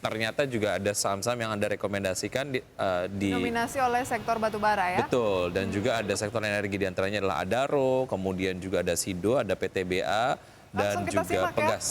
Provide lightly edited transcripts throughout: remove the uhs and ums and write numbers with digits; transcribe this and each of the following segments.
ternyata juga ada saham-saham yang Anda rekomendasikan di Dominasi oleh sektor batubara ya? betul, dan juga ada sektor energi, di antaranya adalah Adaro, kemudian juga ada Sido, ada PTBA, Langsung dan kita juga simak ya. Pegas.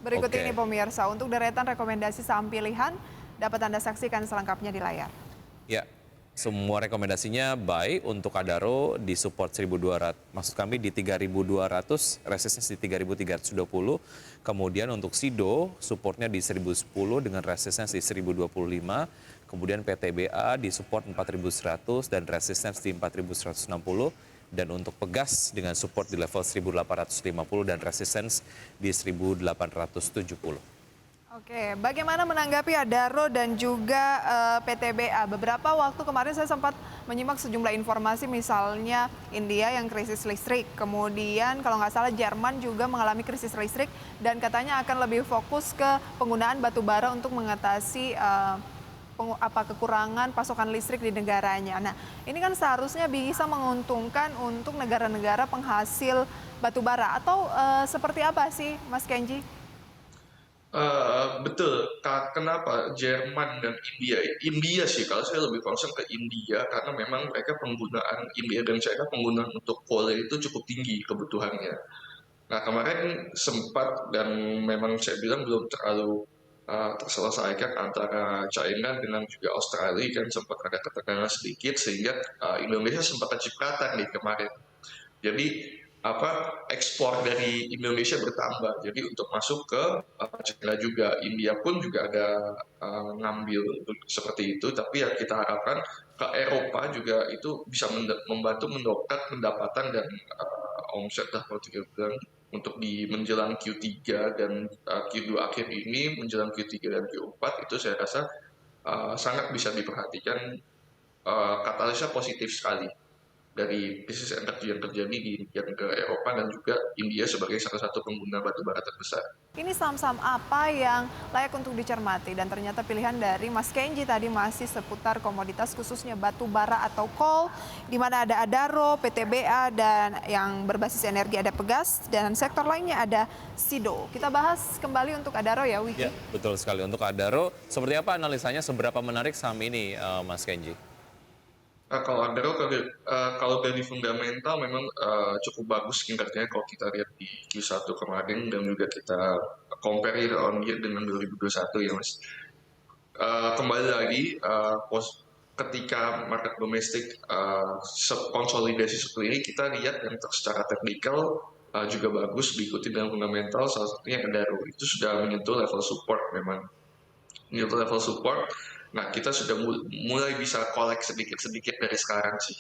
Berikut Oke. ini pemirsa, untuk deretan rekomendasi saham pilihan dapat Anda saksikan selengkapnya di layar. Ya, semua rekomendasinya buy. Untuk Adaro di support 1.200, maksud kami di 3.200, resistance di 3.320. Kemudian untuk Sido, supportnya di 1.010 dengan resistance di 1.025. Kemudian PTBA di support 4.100 dan resistance di 4.160. Dan untuk Pegas dengan support di level 1.850 dan resistance di 1.870. Oke, bagaimana menanggapi Adaro dan juga PTBA? Beberapa waktu kemarin saya sempat menyimak sejumlah informasi, misalnya India yang krisis listrik, kemudian kalau nggak salah Jerman juga mengalami krisis listrik dan katanya akan lebih fokus ke penggunaan batu bara untuk mengatasi kekurangan pasokan listrik di negaranya. Nah, ini kan seharusnya bisa menguntungkan untuk negara-negara penghasil batu bara atau seperti apa sih, Mas Kenji? Betul. Kenapa Jerman dan India? India sih, kalau saya lebih concern ke India karena memang mereka penggunaan India dan China penggunaan untuk coal itu cukup tinggi kebutuhannya. Nah kemarin sempat dan memang saya bilang belum terlalu terselesaikan antara China dengan juga Australia kan sempat ada ketegangan sedikit sehingga Indonesia sempat kecipratan nih kemarin. Jadi ekspor dari Indonesia bertambah. Jadi untuk masuk ke China juga, India pun juga ada ngambil seperti itu. Tapi yang kita harapkan ke Eropa juga itu bisa membantu mendongkrak pendapatan dan omset lah kalau kita bilang untuk di menjelang Q3 dan Q2 akhir ini, menjelang Q3 dan Q4 itu saya rasa sangat bisa diperhatikan, katalisnya positif sekali dari krisis energi yang terjadi di negara Eropa dan juga India sebagai salah satu pengguna batu bara terbesar. Ini saham-saham apa yang layak untuk dicermati? Dan ternyata pilihan dari Mas Kenji tadi masih seputar komoditas khususnya batu bara atau coal, di mana ada Adaro, PTBA, dan yang berbasis energi ada Pegas, dan sektor lainnya ada Sido. Kita bahas kembali untuk Adaro ya, Wiki. Ya, betul sekali. Untuk Adaro, seperti apa analisanya, seberapa menarik saham ini, Mas Kenji? Kalau Adaro, kalau dari fundamental memang cukup bagus kinerjanya kalau kita lihat di Q1 kemarin dan juga kita compare year on year dengan 2021 ya Mas. Kembali lagi, ketika market domestik konsolidasi seperti ini, kita lihat yang secara teknikal juga bagus, diikuti dengan fundamental, salah satunya Adaro. Itu sudah menyentuh level support memang. Menyentuh level support, nah kita sudah mulai bisa collect sedikit-sedikit dari sekarang sih.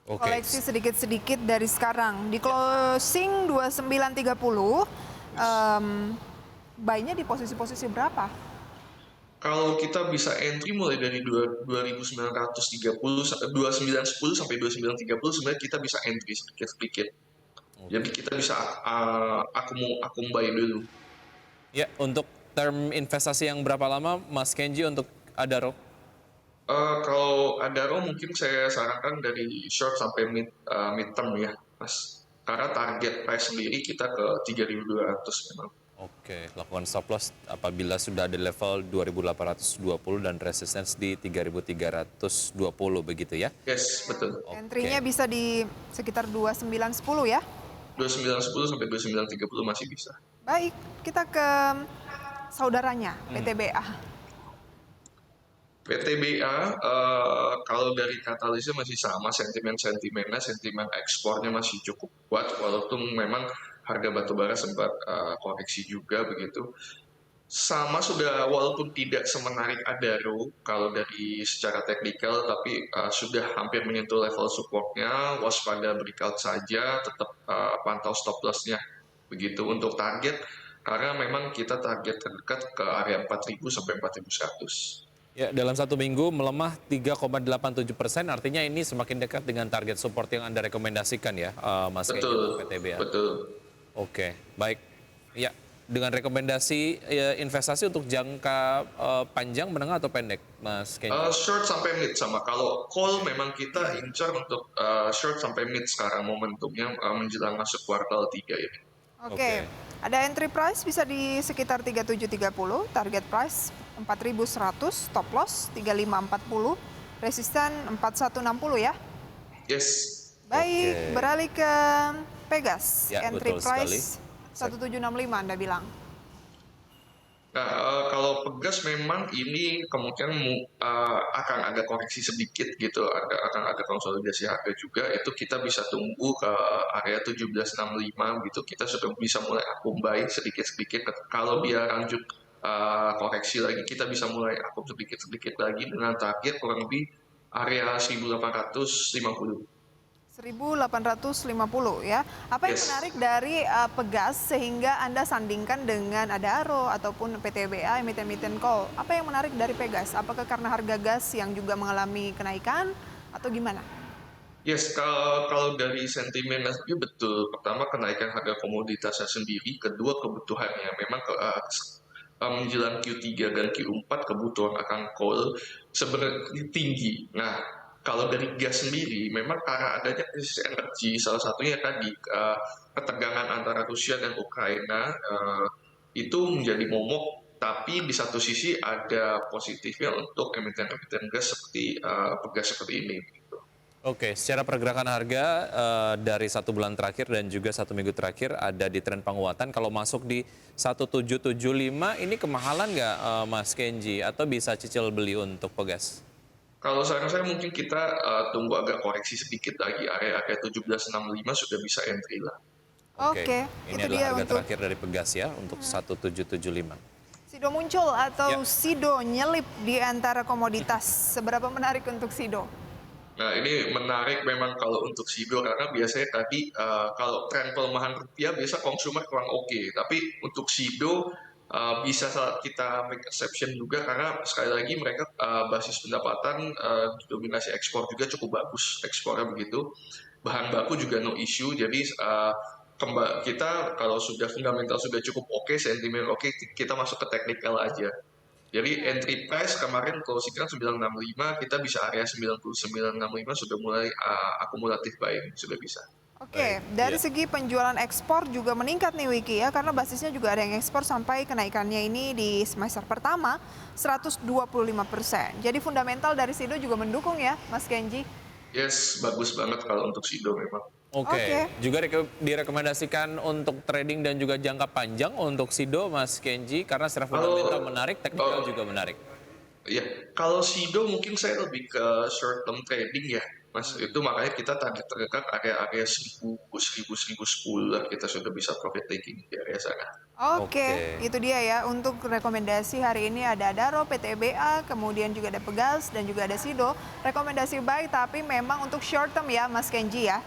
Oke. Koleksi sedikit-sedikit dari sekarang. Di closing 29.30, buy-nya di posisi-posisi berapa? Kalau kita bisa entry mulai dari 2910 sampai 2930 sebenarnya kita bisa entry sedikit-sedikit. Jadi kita bisa akum buy dulu. Ya, untuk term investasi yang berapa lama, Mas Kenji, untuk Adaro? Kalau Adaro mungkin saya sarankan dari short sampai mid term ya, Mas. Karena target price sendiri kita ke 3.200 memang. Oke, lakukan stop loss apabila sudah ada level 2.820 dan resistance di 3.320 begitu ya? Yes, betul. Entry-nya bisa di sekitar 29.10 ya? 2910 sampai 2930 masih bisa. Baik, kita ke saudaranya, PTBA. PTBA, kalau dari katalisnya masih sama, sentimen ekspornya masih cukup kuat, walaupun memang harga batubara sempat koreksi juga begitu. Sama sudah, walaupun tidak semenarik Adaro kalau dari secara teknikal, tapi sudah hampir menyentuh level supportnya, waspada breakout saja, tetap pantau stop loss-nya. Begitu untuk target, karena memang kita target terdekat ke area 4.000 sampai 4.100. Ya, dalam satu minggu melemah 3,87%, artinya ini semakin dekat dengan target support yang Anda rekomendasikan ya, Mas Kenji, untuk PTBA. Betul. Oke, baik. Ya, dengan rekomendasi investasi untuk jangka panjang, menengah atau pendek, Mas Kenji? Short sampai mid sama. Kalau call memang kita incar untuk short sampai mid sekarang momentumnya menjelang masuk kuartal 3 ini. Oke. Ada entry price bisa di sekitar 3730, target price 4.100, stop loss 3540, resisten 4160 ya. Yes. Baik, Oke. beralih ke Pegas, Ya, entry betul sekali. price 1765 Anda bilang. Nah, kalau Pegas memang ini kemungkinan akan ada koreksi sedikit gitu, akan ada konsolidasi harga juga. Itu kita bisa tunggu ke area 1765 gitu. Kita sudah bisa mulai akum buy sedikit-sedikit. Kalau dia lanjut koreksi lagi, kita bisa mulai akum sedikit-sedikit lagi dengan target kurang lebih area 1850. 1850 ya. Apa yang Yes. menarik dari Pegas sehingga Anda sandingkan dengan Adaro ataupun PTBA emiten-emiten coal? Apa yang menarik dari Pegas? Apakah karena harga gas yang juga mengalami kenaikan atau gimana? Yes, kalau dari sentimen sendiri betul. Pertama kenaikan harga komoditasnya sendiri, kedua kebutuhannya. Memang menjelang Q3 dan Q4 kebutuhan akan coal sebenarnya tinggi. Nah, kalau dari gas sendiri, memang karena adanya krisis energi, salah satunya tadi ketegangan antara Rusia dan Ukraina itu menjadi momok. Tapi di satu sisi ada positifnya untuk emiten-emiten gas seperti Pegas seperti ini. Oke, secara pergerakan harga dari 1 bulan terakhir dan juga 1 minggu terakhir ada di tren penguatan. Kalau masuk di 1775 ini kemahalan nggak Mas Kenji? Atau bisa cicil beli untuk Pegas? Kalau saran saya mungkin kita tunggu agak koreksi sedikit lagi, area 1765 sudah bisa entry lah. Oke, Oke, ini itu dia adalah harga untuk terakhir dari Pegas ya untuk 1775. Sido muncul Ya. atau Sido nyelip di antara komoditas. Seberapa menarik untuk Sido? Nah, ini menarik memang kalau untuk SIDO karena biasanya tadi kalau tren pelemahan rupiah biasa konsumer kurang oke. Tapi untuk SIDO bisa kita make exception juga karena sekali lagi mereka basis pendapatan dominasi ekspor juga cukup bagus ekspornya begitu. Bahan baku juga no issue. Jadi kita kalau sudah fundamental sudah cukup oke, sentimen oke, kita masuk ke teknikal aja. Jadi entry price kemarin closing kan 965, kita bisa area 9965 sudah mulai akumulatif buying, sudah bisa. Oke, Baik, dari ya. segi penjualan ekspor juga meningkat nih Wiki ya, karena basisnya juga ada yang ekspor sampai kenaikannya ini di semester pertama 125%. Jadi fundamental dari Sido juga mendukung ya, Mas Kenji. Yes, bagus banget kalau untuk SIDO memang. Oke, juga direkomendasikan untuk trading dan juga jangka panjang untuk Sido, Mas Kenji, karena secara fundamental menarik, teknikal juga menarik. Ya, kalau SIDO mungkin saya lebih ke short term trading ya, Mas. Itu makanya kita target terdekat area-area 1000, 1010 lah, kita sudah bisa profit taking di area sana. Oke, itu dia ya untuk rekomendasi hari ini ada Adaro, PTBA, kemudian juga ada Pegas dan juga ada Sido. Rekomendasi buy tapi memang untuk short term ya Mas Kenji ya.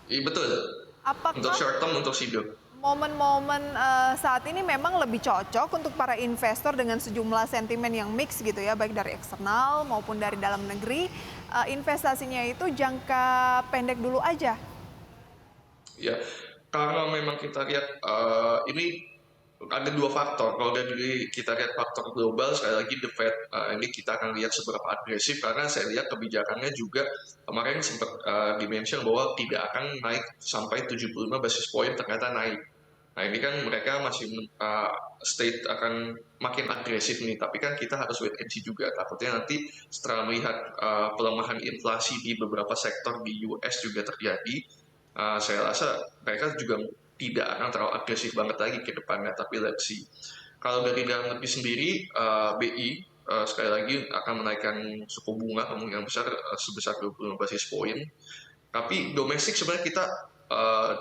Iya betul, untuk Apakah short term untuk SIDO. momen-momen saat ini memang lebih cocok untuk para investor dengan sejumlah sentimen yang mix gitu ya, baik dari eksternal maupun dari dalam negeri. Investasinya itu jangka pendek dulu aja. Ya, karena memang kita lihat ini ada dua faktor. Kalau dari kita lihat faktor global, sekali lagi the Fed ini kita akan lihat seberapa agresif karena saya lihat kebijakannya juga kemarin sempat dimention bahwa tidak akan naik sampai 75 basis point ternyata naik. Nah ini kan mereka masih state akan makin agresif nih, tapi kan kita harus wait and see juga. Takutnya nanti setelah melihat pelemahan inflasi di beberapa sektor di US juga terjadi, saya rasa mereka juga tidak akan terlalu agresif banget lagi ke depannya, tapi let's see. Kalau dari dalam negeri sendiri, BI sekali lagi akan menaikkan suku bunga kemungkinan besar sebesar 25 basis point. Tapi domestik sebenarnya kita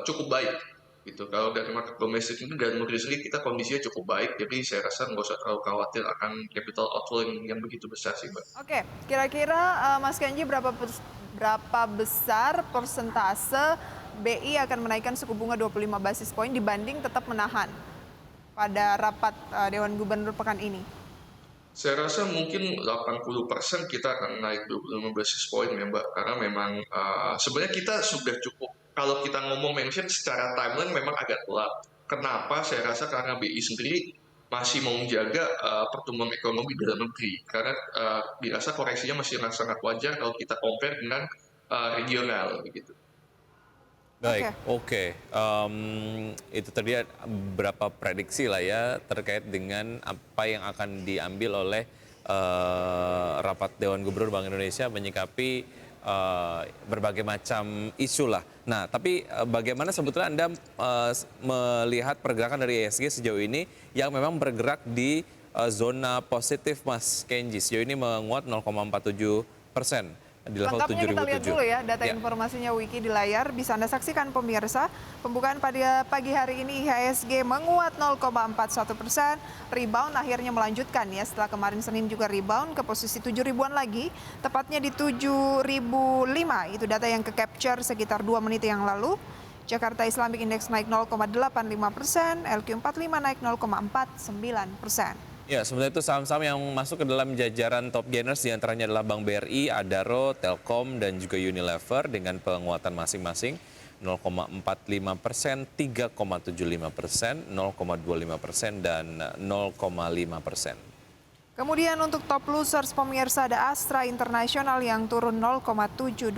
cukup baik gitu. Kalau dari market domestik ini dari negeri sendiri kita kondisinya cukup baik, jadi saya rasa nggak usah terlalu khawatir akan capital outflow yang begitu besar sih, Mbak. Oke, kira-kira Mas Kenji berapa besar persentase BI akan menaikkan suku bunga 25 basis point dibanding tetap menahan pada rapat Dewan Gubernur pekan ini? Saya rasa mungkin 80% kita akan naik 25 basis point ya Mbak, karena memang sebenarnya kita sudah cukup, kalau kita ngomong mention secara timeline memang agak telat. Kenapa? Saya rasa karena BI sendiri masih mau menjaga pertumbuhan ekonomi dalam negeri, karena dirasa koreksinya masih sangat wajar kalau kita compare dengan regional begitu. Baik, oke. Itu tadi beberapa prediksi lah ya terkait dengan apa yang akan diambil oleh rapat Dewan Gubernur Bank Indonesia menyikapi berbagai macam isu lah. Nah, tapi bagaimana sebetulnya Anda melihat pergerakan dari IHSG sejauh ini yang memang bergerak di zona positif, Mas Kenji? Sejauh ini menguat 0,47% di level Lengkapnya kita lihat 7.007. dulu ya data Ya. informasinya Wiki di layar. Bisa Anda saksikan pemirsa. Pembukaan pada pagi hari ini IHSG menguat 0,41%. Rebound akhirnya melanjutkan ya setelah kemarin Senin juga rebound ke posisi 7 ribuan lagi. Tepatnya di 7.005. Itu data yang ke-capture sekitar 2 menit yang lalu. Jakarta Islamic Index naik 0,85%, LQ45 naik 0,49%. Ya, sebenarnya itu saham-saham yang masuk ke dalam jajaran top gainers diantaranya adalah Bank BRI, Adaro, Telkom, dan juga Unilever dengan penguatan masing-masing 0,45%, 3,75%, 0,25%, dan 0,5%. Kemudian untuk top losers pemirsa ada Astra Internasional yang turun 0,72%,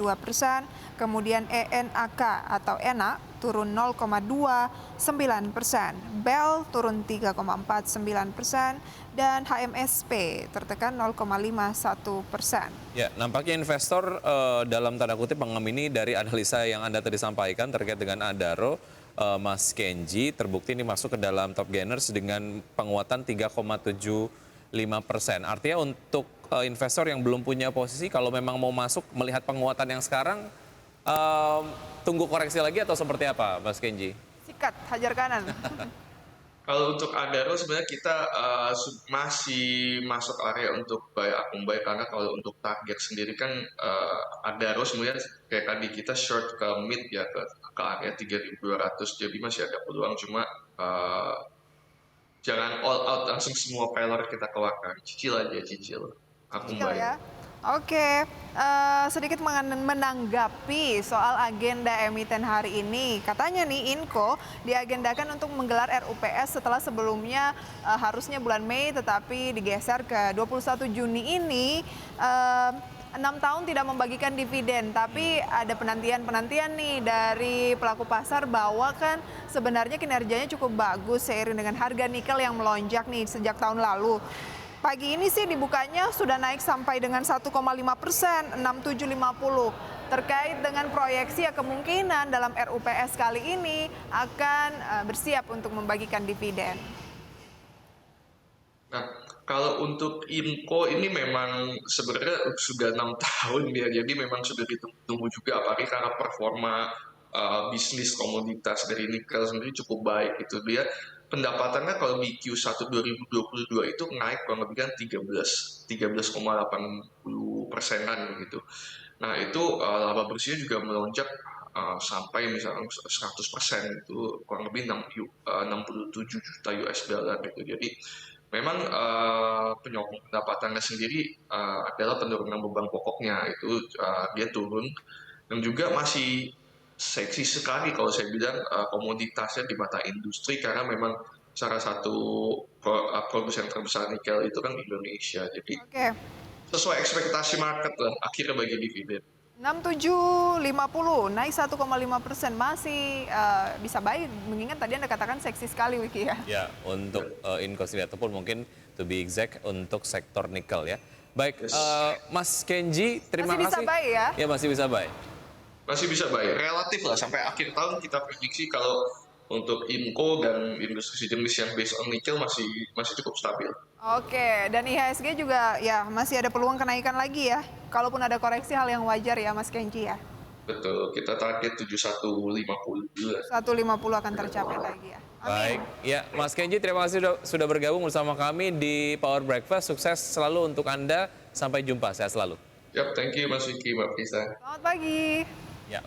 kemudian ENAK atau ENA turun 0,29%, Bell turun 3,49%, dan HMSP tertekan 0,51%. Ya, nampaknya investor dalam tanda kutip mengamini dari analisa yang Anda tadi sampaikan terkait dengan Adaro, Mas Kenji, terbukti ini masuk ke dalam top gainers dengan penguatan 3,75%. Artinya untuk investor yang belum punya posisi, kalau memang mau masuk melihat penguatan yang sekarang, tunggu koreksi lagi atau seperti apa, Mas Kenji? Sikat, hajar kanan. Kalau untuk Adaro sebenarnya kita masih masuk area untuk buy akun buy, karena kalau untuk target sendiri kan Adaro sebenarnya kayak tadi kita short ke mid ya ke area 3.200, jadi masih ada peluang, cuma jangan all out langsung semua pelor kita keluarkan, cicil aja, cicil akun Cicil buy. ya. Oke, sedikit menanggapi soal agenda emiten hari ini. Katanya nih Inco diagendakan untuk menggelar RUPS setelah sebelumnya harusnya bulan Mei tetapi digeser ke 21 Juni ini. 6 tahun tidak membagikan dividen, tapi ada penantian-penantian nih dari pelaku pasar bahwa kan sebenarnya kinerjanya cukup bagus seiring dengan harga nikel yang melonjak nih sejak tahun lalu. Pagi ini sih dibukanya sudah naik sampai dengan 1,5%, 6750. Terkait dengan proyeksi ya kemungkinan dalam RUPS kali ini akan bersiap untuk membagikan dividen. Nah, kalau untuk Inco ini memang sebenarnya sudah 6 tahun ya, jadi memang sudah ditunggu juga, apalagi karena performa bisnis komoditas dari nikel sendiri cukup baik gitu. Dia pendapatannya kalau di Q1 2022 itu naik kurang lebih kan 13,80%-an gitu. Nah, itu laba bersihnya juga melonjak sampai misalnya 100%, itu kurang lebih 67 juta US dollar gitu. Jadi memang penyokong pendapatannya sendiri adalah penurunan beban pokoknya, itu dia turun, dan juga masih seksi sekali kalau saya bilang komoditasnya di mata industri, karena memang salah satu produsen terbesar nikel itu kan Indonesia. Jadi Oke. sesuai ekspektasi market lah akhirnya bagi dividen. 6750 naik 1,5%, masih bisa baik mengingat tadi Anda katakan seksi sekali Wiki ya. Ya, untuk Inco sendiri ataupun mungkin to be exact untuk sektor nikel ya. Baik, Yes. Mas Kenji, terima Masih bisa kasih. buy ya? Ya, masih bisa buy. Masih bisa bayar, relatif lah sampai akhir tahun kita prediksi kalau untuk Inco dan industri sejenis yang based on nikel masih cukup stabil. Oke, dan IHSG juga ya masih ada peluang kenaikan lagi ya. Kalaupun ada koreksi hal yang wajar ya Mas Kenji ya. Betul, kita target 7150 dulu. 150 akan tercapai lagi ya. Baik, Amin. ya Mas Kenji terima kasih sudah bergabung bersama kami di Power Breakfast. Sukses selalu untuk Anda. Sampai jumpa, sehat selalu. Yap, thank you Mas Vicky, Mbak Prisa. Selamat pagi. Ya.